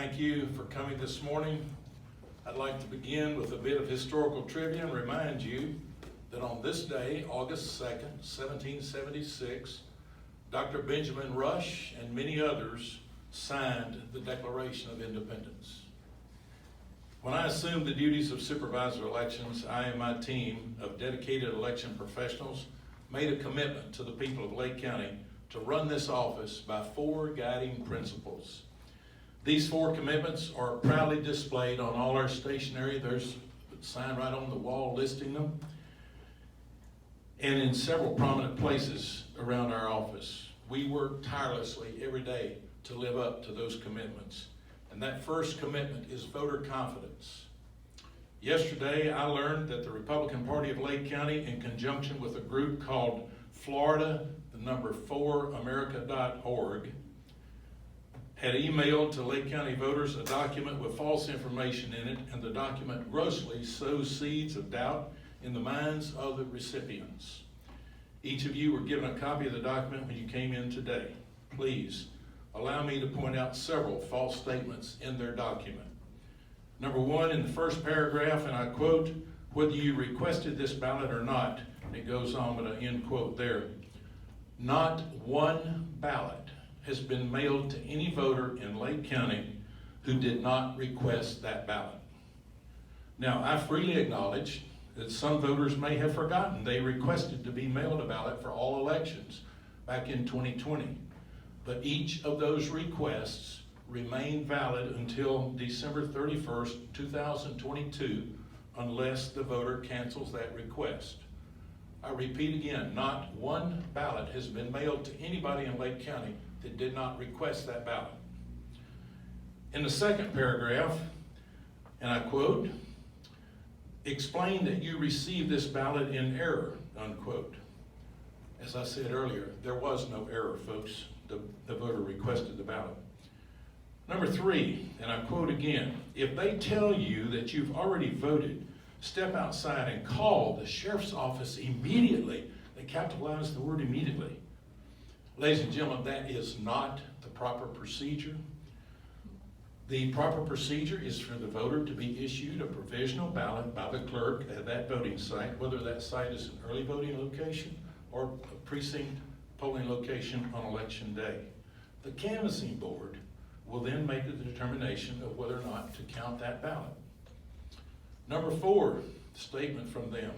Thank you for coming this morning. I'd like to begin with a bit of historical trivia and remind you that on this day, August 2nd, 1776, Dr. Benjamin Rush and many others signed the Declaration of Independence. When I assumed the duties of supervisor elections, I and my team of dedicated election professionals made a commitment to the people of Lake County to run this office by 4 guiding principles. These 4 commitments are proudly displayed on all our stationery. There's a sign right on the wall listing them, and in several prominent places around our office. We work tirelessly every day to live up to those commitments. And that first commitment is voter confidence. Yesterday, I learned that the Republican Party of Lake County, in conjunction with a group called Florida, the number 4america.org, had emailed to Lake County voters a document with false information in it, and the document grossly sows seeds of doubt in the minds of the recipients. Each of you were given a copy of the document when you came in today. Please allow me to point out several false statements in their document. Number 1, in the first paragraph, and I quote, "Whether you requested this ballot or not," and it goes on with an end quote there, "not one ballot has been mailed to any voter in Lake County who did not request that ballot." Now, I freely acknowledge that some voters may have forgotten they requested to be mailed a ballot for all elections back in 2020. But each of those requests remain valid until December 31st, 2022, unless the voter cancels that request. I repeat again, not one ballot has been mailed to anybody in Lake County that did not request that ballot. In the second paragraph, and I quote, "Explain that you received this ballot in error," unquote. As I said earlier, there was no error, folks. The voter requested the ballot. Number 3, and I quote again, "If they tell you that you've already voted, step outside and call the sheriff's office immediately." They capitalized the word immediately. Ladies and gentlemen, that is not the proper procedure. The proper procedure is for the voter to be issued a provisional ballot by the clerk at that voting site, whether that site is an early voting location or a precinct polling location on election day. The canvassing board will then make the determination of whether or not to count that ballot. Number 4, statement from them.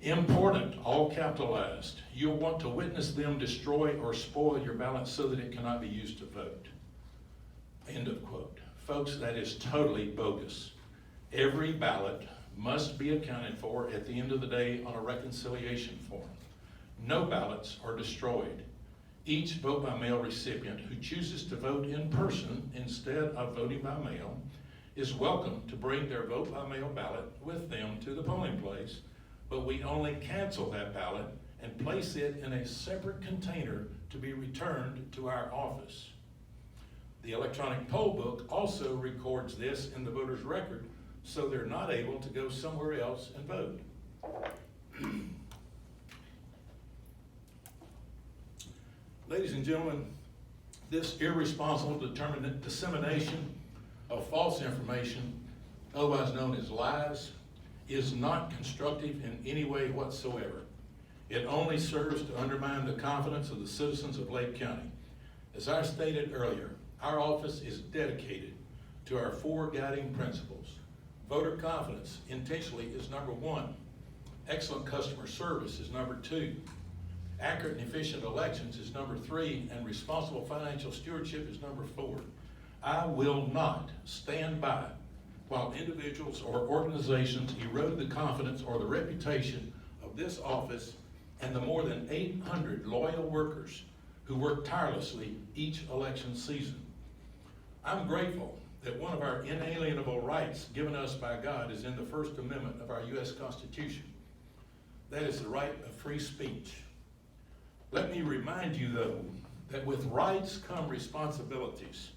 "Important," all capitalized. "You'll want to witness them destroy or spoil your ballot so that it cannot be used to vote." End of quote. Folks, that is totally bogus. Every ballot must be accounted for at the end of the day on a reconciliation form. No ballots are destroyed. Each vote by mail recipient who chooses to vote in person instead of voting by mail is welcome to bring their vote by mail ballot with them to the polling place, but we only cancel that ballot and place it in a separate container to be returned to our office. The electronic poll book also records this in the voter's record, so they're not able to go somewhere else and vote. Ladies and gentlemen, this irresponsible dissemination of false information, otherwise known as lies, is not constructive in any way whatsoever. It only serves to undermine the confidence of the citizens of Lake County. As I stated earlier, our office is dedicated to our 4 guiding principles. Voter confidence intentionally is number 1. Excellent customer service is number 2. Accurate and efficient elections is number 3, and responsible financial stewardship is number 4. I will not stand by while individuals or organizations erode the confidence or the reputation of this office and the more than 800 loyal workers who work tirelessly each election season. I'm grateful that one of our inalienable rights given us by God is in the First Amendment of our U.S. Constitution. That is the right of free speech. Let me remind you, though, that with rights come responsibilities,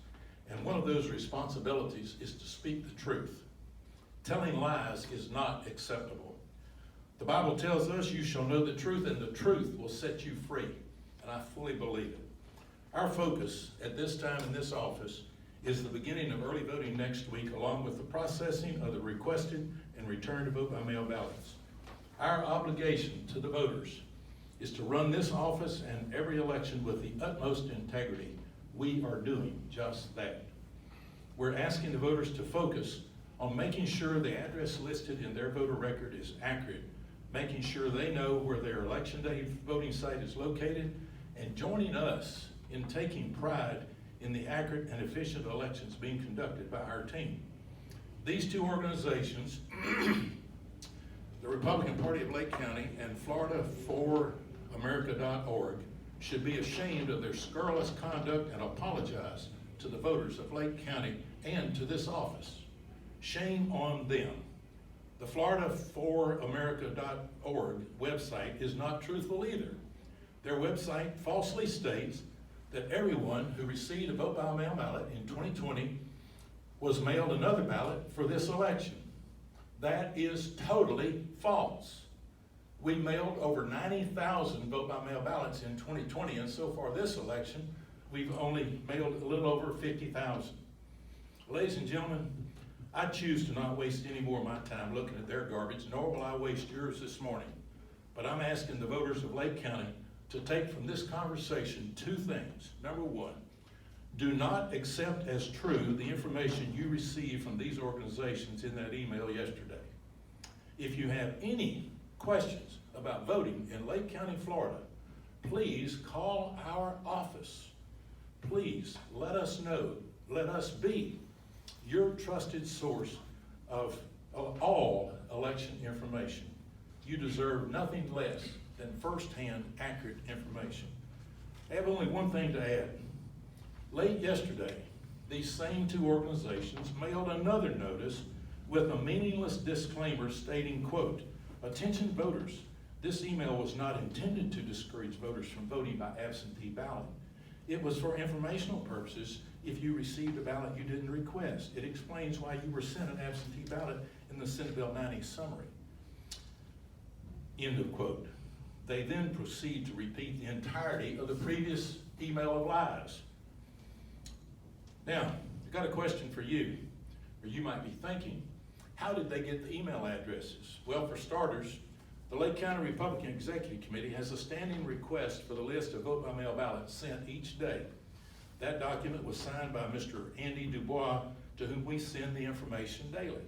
and one of those responsibilities is to speak the truth. Telling lies is not acceptable. The Bible tells us, "You shall know the truth, and the truth will set you free," and I fully believe it. Our focus at this time in this office is the beginning of early voting next week, along with the processing of the requested and return to vote by mail ballots. Our obligation to the voters is to run this office and every election with the utmost integrity. We are doing just that. We're asking the voters to focus on making sure the address listed in their voter record is accurate, making sure they know where their election day voting site is located, and joining us in taking pride in the accurate and efficient elections being conducted by our team. These two organizations, the Republican Party of Lake County and Florida4America.org, should be ashamed of their scurrilous conduct and apologize to the voters of Lake County and to this office. Shame on them. The Florida4America.org website is not truthful either. Their website falsely states that everyone who received a vote by mail ballot in 2020 was mailed another ballot for this election. That is totally false. We mailed over 90,000 vote by mail ballots in 2020, and so far this election, we've only mailed a little over 50,000. Ladies and gentlemen, I choose to not waste any more of my time looking at their garbage, nor will I waste yours this morning. But I'm asking the voters of Lake County to take from this conversation two things. Number one, do not accept as true the information you received from these organizations in that email yesterday. If you have any questions about voting in Lake County, Florida, please call our office. Please let us know, let us be your trusted source of all election information. You deserve nothing less than firsthand accurate information. I have only one thing to add. Late yesterday, these same two organizations mailed another notice with a meaningless disclaimer stating, quote, "Attention voters, this email was not intended to discourage voters from voting by absentee ballot. It was for informational purposes if you received a ballot you didn't request. It explains why you were sent an absentee ballot in the Senate Bill 90 summary." End of quote. They then proceed to repeat the entirety of the previous email of lies. Now, I've got a question for you, or you might be thinking, how did they get the email addresses? Well, for starters, the Lake County Republican Executive Committee has a standing request for the list of vote by mail ballots sent each day. That document was signed by Mr. Andy Dubois, to whom we send the information daily.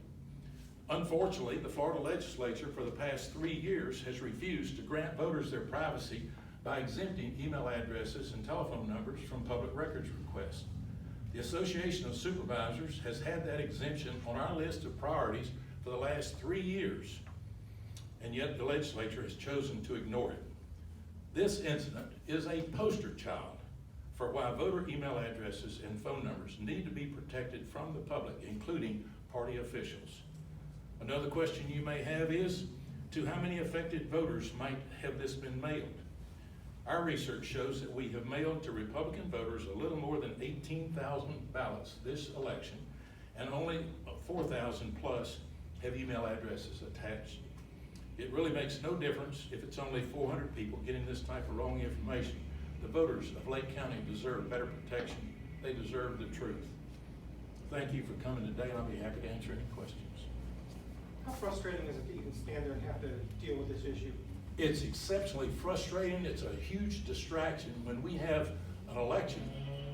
Unfortunately, the Florida legislature for the past 3 years has refused to grant voters their privacy by exempting email addresses and telephone numbers from public records requests. The Association of Supervisors has had that exemption on our list of priorities for the last 3 years, and yet the legislature has chosen to ignore it. This incident is a poster child for why voter email addresses and phone numbers need to be protected from the public, including party officials. Another question you may have is, to how many affected voters might have this been mailed? Our research shows that we have mailed to Republican voters a little more than 18,000 ballots this election, and only 4,000 plus have email addresses attached. It really makes no difference if it's only 400 people getting this type of wrong information. The voters of Lake County deserve better protection. They deserve the truth. Thank you for coming today, and I'll be happy to answer any questions. How frustrating is it that you can stand there and have to deal with this issue? It's exceptionally frustrating. It's a huge distraction. When we have an election,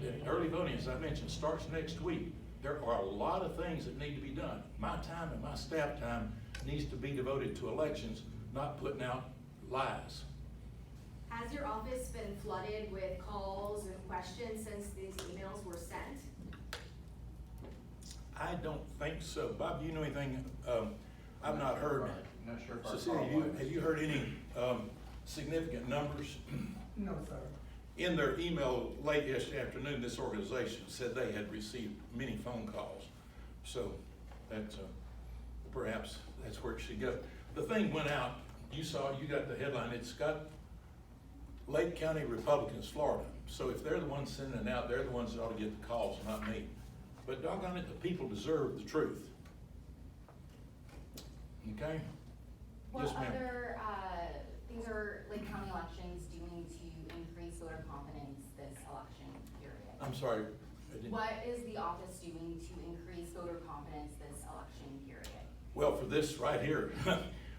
and early voting, as I mentioned, starts next week, there are a lot of things that need to be done. My time and my staff time needs to be devoted to elections, not putting out lies. Has your office been flooded with calls and questions since these emails were sent? I don't think so. Bob, do you know anything? I've not heard. I'm not sure if our Cecilia, have you heard any significant numbers? No, sir. In their email late yesterday afternoon, this organization said they had received many phone calls. So that's perhaps that's where it should go. The thing went out, you got the headline, it's got Lake County Republicans, Florida. So if they're the ones sending it out, they're the ones that ought to get the calls, not me. But doggone it, the people deserve the truth. Okay? What Yes, ma'am. other things are Lake County elections doing to increase voter confidence this election period? I'm sorry, What is the office doing to increase voter confidence this election period? Well, for this right here,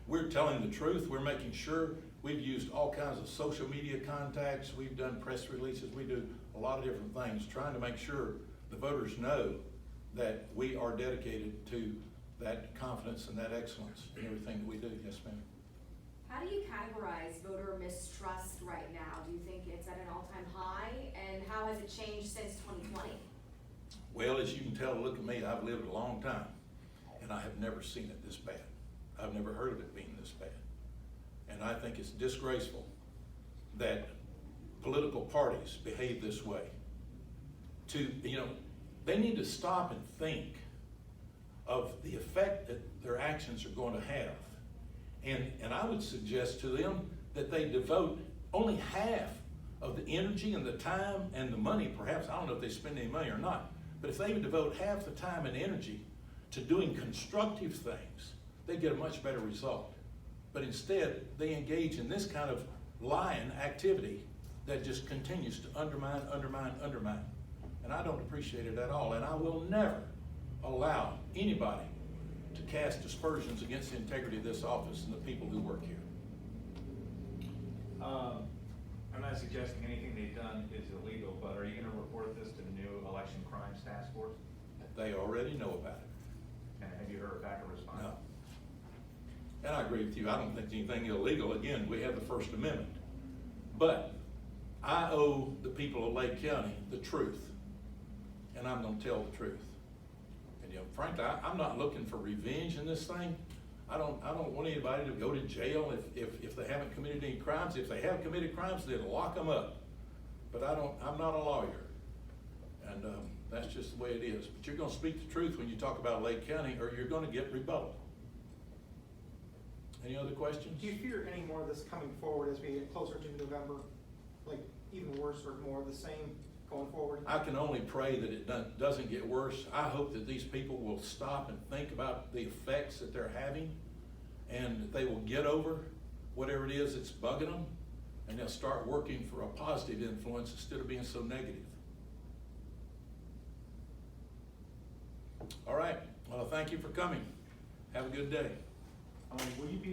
we're telling the truth. We're making sure we've used all kinds of social media contacts. We've done press releases. We do a lot of different things, trying to make sure the voters know that we are dedicated to that confidence and that excellence in everything that we do. Yes, ma'am. How do you categorize voter mistrust right now? Do you think it's at an all-time high? And how has it changed since 2020? Well, as you can tell, look at me, I've lived a long time, and I have never seen it this bad. I've never heard of it being this bad. And I think it's disgraceful that political parties behave this way. They need to stop and think of the effect that their actions are going to have. And I would suggest to them that they devote only half of the energy and the time and the money, perhaps, I don't know if they spend any money or not, but if they would devote half the time and energy to doing constructive things, they'd get a much better result. But instead, they engage in this kind of lying activity that just continues to undermine. And I don't appreciate it at all, and I will never allow anybody to cast aspersions against the integrity of this office and the people who work here. I'm not suggesting anything they've done is illegal, but are you gonna report this to the new election crimes task force? They already know about it. And have you heard back a response? No. And I agree with you, I don't think anything illegal. Again, we have the First Amendment. But I owe the people of Lake County the truth, and I'm gonna tell the truth. And frankly, I'm not looking for revenge in this thing. I don't want anybody to go to jail if they haven't committed any crimes. If they have committed crimes, then lock them up. But I'm not a lawyer. And that's just the way it is. But you're gonna speak the truth when you talk about Lake County, or you're gonna get rebuttal. Any other questions? Do you fear any more of this coming forward as we get closer to November? Like even worse or more of the same going forward? I can only pray that it doesn't get worse. I hope that these people will stop and think about the effects that they're having, and that they will get over whatever it is that's bugging them, and they'll start working for a positive influence instead of being so negative. All right, well, thank you for coming. Have a good day. Will you be